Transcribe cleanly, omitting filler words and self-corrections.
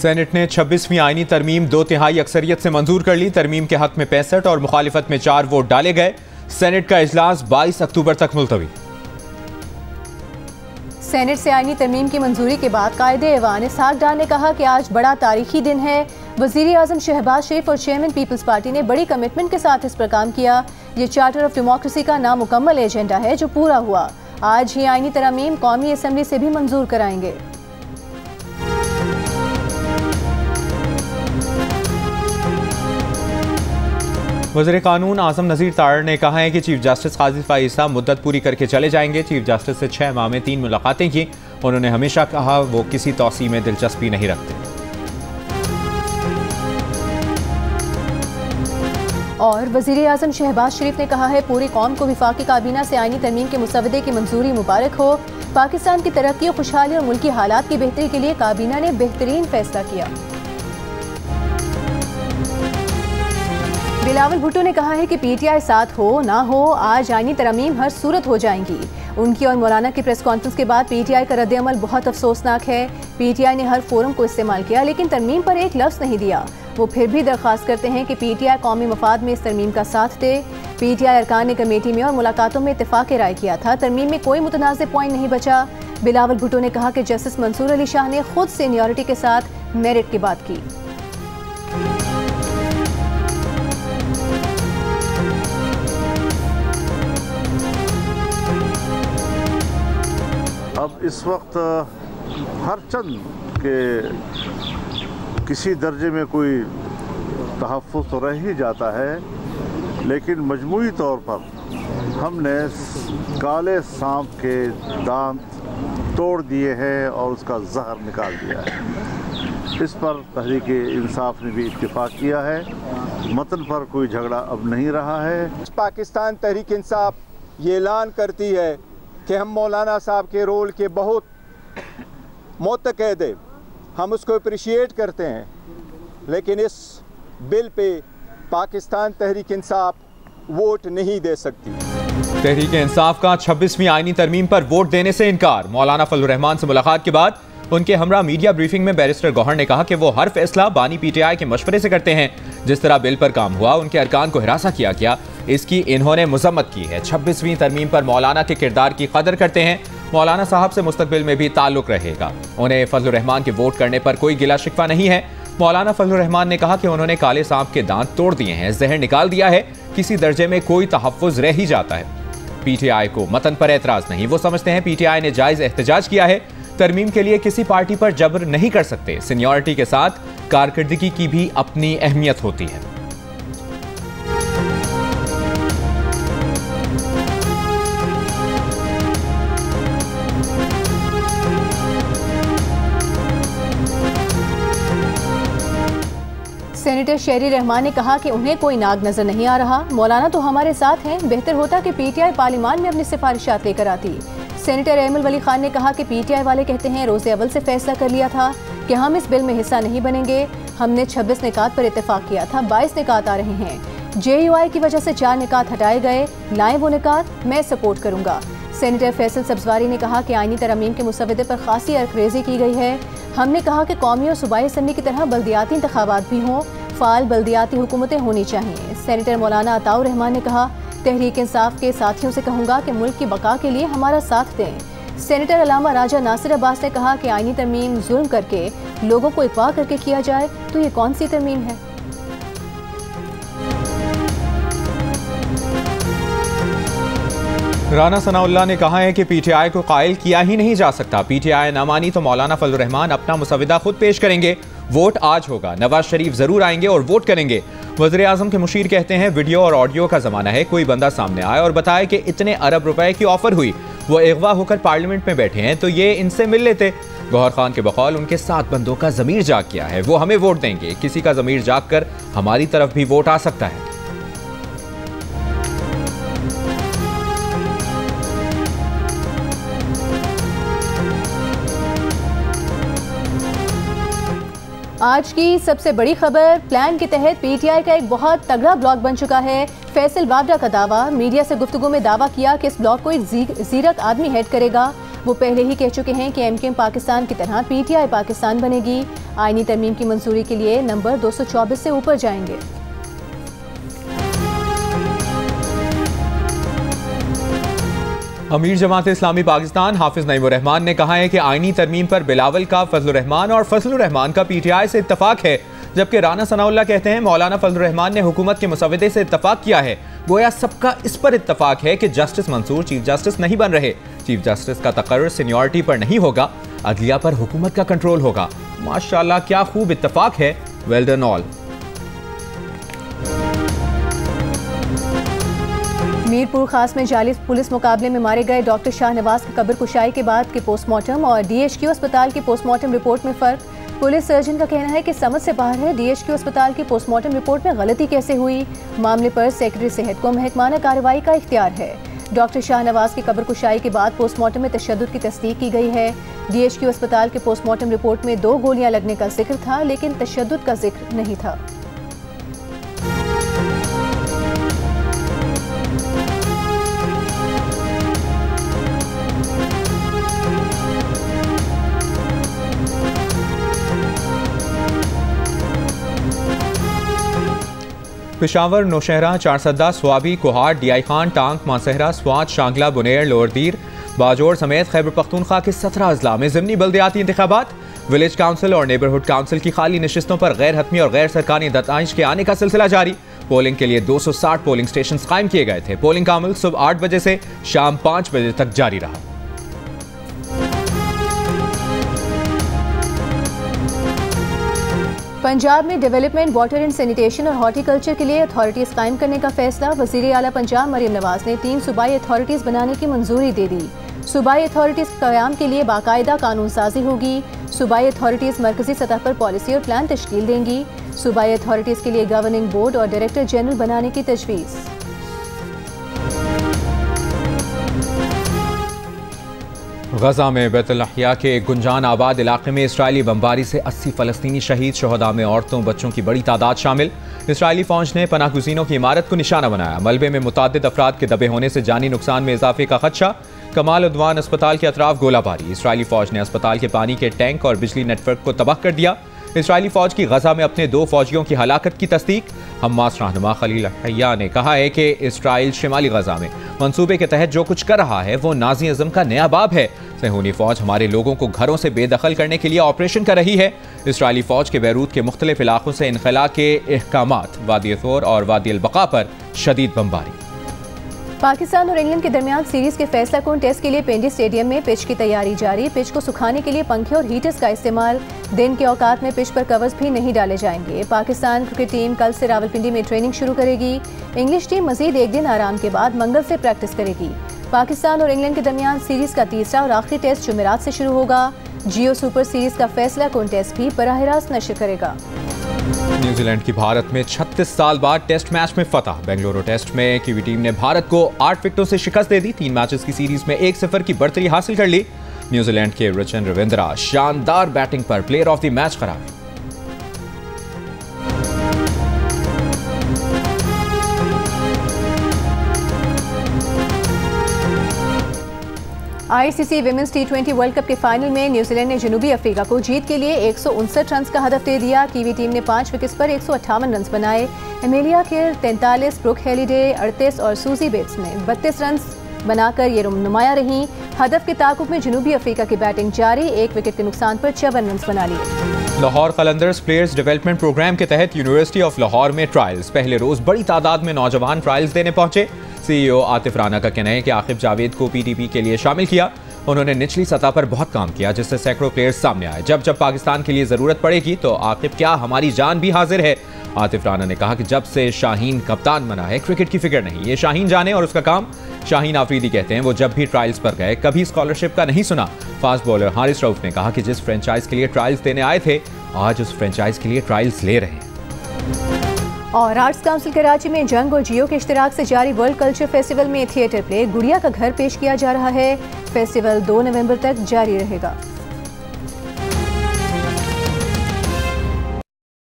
Senate ने 26वीं आईनी तरमीम 2/3 अक्सरियत से मंजूर कर ली। तरमीम के हक में 65 और मुखालिफत में 4 वोट डाले गए। सेनेट का इजलास 22 अक्टूबर तक मुलतवी। सेनेट से आईनी तरमीम की मंजूरी के बाद कायदे-ए-ऐवान इसहाक डार ने कहा कि आज बड़ा तारीखी दिन है। वज़ीर आज़म शहबाज शरीफ और चेयरमैन पीपल्स पार्टी ने बड़ी कमिटमेंट के साथ इस पर काम किया। ये चार्टर ऑफ डेमोक्रेसी का नामुकम्मल एजेंडा है जो पूरा हुआ। आज ही आईनी तरमीम कौमी असम्बली से भी मंजूर कराएंगे। वज़ीर कानून आज़म नज़ीर तारड़ ने कहा है कि चीफ जस्टिस काजी फ़ाइज़ मुद्दत पूरी करके चले जाएंगे। चीफ जस्टिस से 6 माह में 3 मुलाकातें की। उन्होंने हमेशा कहा वो किसी तौसी में दिलचस्पी नहीं रखते। और वज़ीर आज़म शहबाज शरीफ ने कहा है पूरी कौम को वफाकी काबीना से आईनी तरमीम के मुसवदे की मंजूरी मुबारक हो। पाकिस्तान की तरक्की और खुशहाली और मुल्की हालात की बेहतरी के लिए काबीना ने बेहतरीन फैसला किया। बिलावल भुट्टो ने कहा है कि पीटीआई साथ हो ना हो आज आईनी तरमीम हर सूरत हो जाएंगी। उनकी और मौलाना की प्रेस कॉन्फ्रेंस के बाद पीटीआई का रद्द-ए-अमल बहुत अफसोसनाक है। पीटीआई ने हर फोरम को इस्तेमाल किया लेकिन तरमीम पर एक लफ्ज़ नहीं दिया। वो फिर भी दरख्वास्त करते हैं कि पीटीआई कौमी मफाद में इस तरमीम का साथ दे। पीटीआई अरकान ने कमेटी में और मुलाकातों में इत्तेफाक राय किया था। तरमीम में कोई मुतनाज़ पॉइंट नहीं बचा। बिलावल भुट्टो ने कहा कि जस्टिस मंसूर अली शाह ने खुद सीनियरिटी के साथ मेरिट की बात की। अब इस वक्त हर चंद के किसी दर्जे में कोई तहफ़्फ़ुज़ तो रह ही जाता है, लेकिन मजमूई तौर पर हमने काले सांप के दांत तोड़ दिए हैं और उसका जहर निकाल दिया है। इस पर तहरीक-ए-इंसाफ ने भी इत्तेफाक किया है। मतन पर कोई झगड़ा अब नहीं रहा है। पाकिस्तान तहरीक-ए-इंसाफ ये ऐलान करती है कि हम मौलाना साहब के रोल के बहुत मोतक़द हैं, हम उसको अप्रिशिएट करते हैं, लेकिन इस bill pay Pakistan Tehreek Insaf vote नहीं दे सकती। तहरीक इंसाफ का 26वीं आईनी तरमीम पर वोट देने से इनकार। मौलाना फजलुर रहमान से मुलाकात के बाद उनके हमरा मीडिया ब्रीफिंग में बैरिस्टर गौहर ने कहा कि वो हर फैसला बानी पीटीआई के मशवरे से करते हैं। जिस तरह बिल पर काम हुआ, उनके अरकान को हिरासा किया गया, इसकी इन्होंने मजम्मत की है। 26वीं तरमीम पर मौलाना के किरदार की कदर करते हैं। मौलाना साहब से मुस्तकबिल में भी ताल्लुक रहेगा। उन्हें फजलुर रहमान के वोट करने पर कोई गिला शिकवा नहीं है। मौलाना फजलुर रहमान ने कहा कि उन्होंने काले सांप के दांत तोड़ दिए हैं, जहर निकाल दिया है। किसी दर्जे में कोई तहफ़्फ़ुज़ रह ही जाता है। पीटीआई को मतन पर एतराज नहीं, वो समझते हैं पीटीआई ने जायज एहतजाज किया है। तरमीम के लिए किसी पार्टी पर जबर नहीं कर सकते। सीनियरिटी के साथ कारकर्दगी की भी अपनी अहमियत होती है। सेनेटर शेरी रहमान ने कहा कि उन्हें कोई नाग नजर नहीं आ रहा। मौलाना तो हमारे साथ हैं। बेहतर होता कि पीटीआई पार्लियामान में अपनी सिफारिशात लेकर आती। सेनेटर एमल वली खान ने कहा कि पीटीआई वाले कहते हैं रोज़े अव्वल से फैसला कर लिया था कि हम इस बिल में हिस्सा नहीं बनेंगे। हमने 26 निकात पर इत्तेफाक किया था, 22 निकात आ रहे हैं। जेयूआई की वजह से 4 निकात हटाए गए, लाएं वो निकात, मैं सपोर्ट करूंगा। सेनेटर फैसल सब्जवारी ने कहा कि आईनी तरमीम के मुसवदे पर खासी अरकरेजी की गई है। हमने कहा कि कौमी और सूबाई असम्बली की तरह बल्दियाती इंतखाबात भी हों, फाल बल्दियाती हुकूमतें होनी चाहिए। सेनेटर मौलाना अताउर रहमान ने कहा तहरीक इंसाफ के साथियों से कहूँगा कि मुल्क की बका के लिए हमारा साथ दें। सेनेटर अलामा राजा नासिर अब्बास ने कहा कि आईनी तरमीम जुल्म करके लोगों को अगवा करके किया जाए तो ये कौन सी तरमीम है। राना सनाउल्लाह ने कहा है कि पीटीआई को कायल किया ही नहीं जा सकता। पीटीआई ना मानी तो मौलाना फजलुर रहमान अपना मुसविदा खुद पेश करेंगे। वोट आज होगा, नवाज शरीफ जरूर आएंगे और वोट करेंगे। वज़ीर आज़म के मुशीर कहते हैं वीडियो और ऑडियो का जमाना है। कोई बंदा सामने आए और बताए कि इतने अरब रुपए की ऑफर हुई, वो अगवा होकर पार्लियामेंट में बैठे हैं, तो ये इनसे मिल लेते। गौहर खान के बकौल उनके 7 बंदों का ज़मीर जाग गया है, वो हमें वोट देंगे। किसी का ज़मीर जाग कर हमारी तरफ भी वोट आ सकता है। आज की सबसे बड़ी खबर, प्लान के तहत पीटीआई का एक बहुत तगड़ा ब्लॉक बन चुका है। फैसल वावडा का दावा, मीडिया से गुफ्तगू में दावा किया कि इस ब्लॉक को एक जीरक आदमी हेड करेगा। वो पहले ही कह चुके हैं कि MKM पाकिस्तान की तरह PTI पाकिस्तान बनेगी। आईनी तरमीम की मंजूरी के लिए नंबर 224 से ऊपर जाएंगे। अमीर जमात इस्लामी पाकिस्तान हाफिज नईमुर रहमान ने कहा है कि आईनी तरमीम पर बिलावल का फजलुर रहमान और फजलुर रहमान का PTI से इत्तफाक है, जबकि राना सनाउल्लाह कहते हैं मौलाना फजलुर रहमान ने हुकूमत के मुसव्विदे से इत्तफाक किया है। गोया सबका इस पर इत्तफाक है कि जस्टिस मंसूर चीफ जस्टिस नहीं बन रहे। चीफ जस्टिस का तकर्रुर सीनियरिटी पर नहीं होगा, अदलिया पर हुकूमत का कंट्रोल होगा। माशाअल्लाह क्या खूब इत्तफाक है। Well done all. मीरपुर खास में जाली पुलिस मुकाबले में मारे गए डॉक्टर शाहनवाज की कब्र कुशाई के बाद के पोस्टमार्टम और DHQ अस्पताल की पोस्टमार्टम रिपोर्ट में फर्क। पुलिस सर्जन का कहना है कि समझ से बाहर है DHQ अस्पताल की पोस्टमार्टम रिपोर्ट में गलती कैसे हुई। मामले पर सेक्रेटरी सेहत को महकमाना कार्रवाई का इख्तियार है। डॉक्टर शाहनवाज की कब्र कुशाई के बाद पोस्टमार्टम में तशद्दुद की तस्दीक की गई है। DHQ अस्पताल के पोस्टमार्टम रिपोर्ट में 2 गोलियां लगने का जिक्र था, लेकिन तशद्दुद का जिक्र नहीं था। पेशावर, नौशहरा, चारसद्दा, स्वाबी, कोहाट, DI खान, टांग, मासहरा, स्वात, शांगला, बुनेर, लोअरदीर, बाजोड़ समेत खैबर पख्तूनख्वा के 17 अजला में ज़िमनी बल्दियाती इंतखाबात, विलेज काउंसिल और नेबरहुड काउंसिल की खाली नशिस्तों पर गैर हतमी और गैर सरकारी दत्ताइश के आने का सिलसिला जारी। पोलिंग के लिए 260 पोलिंग स्टेशन कायम किए गए थे। पोलिंग का अमल सुबह 8 बजे से शाम 5 बजे तक जारी रहा। पंजाब में डेवलपमेंट, वाटर एंड सैनिटेशन और हॉर्टिकल्चर के लिए अथॉरिटीज़ कायम करने का फैसला। वज़ीर आला पंजाब मरियम नवाज ने 3 सूबाई अथॉरिटीज़ बनाने की मंजूरी दे दी। सूबाई अथॉरिटीज़ क़याम के लिए बाकायदा कानून साजी होगी। सूबाई अथॉरिटीज़ मरकजी सतह पर पॉलिसी और प्लान तश्कील देंगी। सूबाई अथॉरिटीज़ के लिए गवर्निंग बोर्ड और डायरेक्टर जनरल बनाने की तजवीज़। गजा में बैतुल-अहया के गुंजान आबाद इलाके में इसराइली बमबारी से 80 फ़लस्तीनी शहीद। शहदा में औरतों बच्चों की बड़ी तादाद शामिल। इसराइली फ़ौज ने पनाहगुज़ीनों की इमारत को निशाना बनाया। मलबे में मुतादिद अफराद के दबे होने से जानी नुकसान में इजाफे का खदशा। कमाल उद्वान अस्पताल के अतराफ गोलाबारी। इसराइली फ़ौज ने अस्पताल के पानी के टैंक और बिजली नेटवर्क को तबाह कर दिया। इसराइली फ़ौज की गजा में अपने 2 फ़ौजियों की हलाकत की तस्दीक। हमास रहनुमा खलील हय्या ने कहा है कि इसराइल शिमाली गजा में मंसूबे के तहत जो कुछ कर रहा है वो नाज़ी-इज़्म का नया बाब है। सहूनी फ़ौज हमारे लोगों को घरों से बेदखल करने के लिए ऑपरेशन कर रही है। इसराइली फ़ौज के बैरूत के मुख्तलिफ इलाकों से इनखला के अहकामात। वादी थोर और वादी अल-बका पर शदीद बमबारी। पाकिस्तान और इंग्लैंड के दरमियान सीरीज के फैसला कुन टेस्ट के लिए पेंडी स्टेडियम में पिच की तैयारी जारी। पिच को सुखाने के लिए पंखे और हीटर्स का इस्तेमाल। दिन के औकात में पिच पर कवर्स भी नहीं डाले जाएंगे। पाकिस्तान क्रिकेट टीम कल से रावलपिंडी में ट्रेनिंग शुरू करेगी। इंग्लिश टीम मजीद 1 दिन आराम के बाद मंगल से प्रैक्टिस करेगी। पाकिस्तान और इंग्लैंड के दरमियान सीरीज का तीसरा और आखिरी टेस्ट जुमेरात से शुरू होगा। जियो सुपर सीरीज का फैसला कुन टेस्ट भी बराह रास्त नशर करेगा। न्यूजीलैंड की भारत में 36 साल बाद टेस्ट मैच में फतह। बेंगलुरु टेस्ट में कीवी टीम ने भारत को 8 विकेटों से शिकस्त दे दी। 3 मैचेस की सीरीज में 1-0 की बढ़तरी हासिल कर ली। न्यूजीलैंड के रचन रविंद्रा शानदार बैटिंग पर प्लेयर ऑफ द मैच करार। ICC women's T20 world cup के फाइनल में न्यूजीलैंड ने जनूबी अफ्रीका को जीत के लिए 159 रन का हदफ दे दिया। कीवी टीम ने 5 विकेट्स पर 158 रन बनाए। एमेलिया केर 43, ब्रुक हेलिडे 38 और सूजी बेट्स ने 32 रन बनाकर ये नुमाया रहीं। हदफ के ताकुब में जनूबी अफ्रीका की बैटिंग जारी। 1 विकेट के नुकसान पर 54 रन बना लिए। Lahore Qalandars players development programme के तहत यूनिवर्सिटी ऑफ लाहौर में ट्रायल्स। पहले रोज बड़ी तादाद में नौजवान ट्रायल्स देने पहुंचे। CEO आतिफ राना का कहना है कि आकिब जावेद को PTP के लिए शामिल किया। उन्होंने निचली सतह पर बहुत काम किया जिससे सैकड़ों प्लेयर्स सामने आए। जब जब पाकिस्तान के लिए ज़रूरत पड़ेगी तो आकिब क्या हमारी जान भी हाजिर है। आतिफ राना ने कहा कि जब से शाहीन कप्तान बना है क्रिकेट की फिक्र नहीं, ये शाहीन जाने और उसका काम। शाहीन आफरीदी कहते हैं वो जब भी ट्रायल्स पर गए कभी स्कॉलरशिप का नहीं सुना। फास्ट बॉलर हारिस रऊफ ने कहा कि जिस फ्रेंचाइज के लिए ट्रायल्स देने आए थे आज उस फ्रेंचाइज के लिए ट्रायल्स ले रहे हैं। और आर्ट्स काउंसिल कराची में जंग और जियो के इश्तिराक से जारी वर्ल्ड कल्चर फेस्टिवल में थिएटर प्ले गुड़िया का घर पेश किया जा रहा है। फेस्टिवल 2 नवंबर तक जारी रहेगा।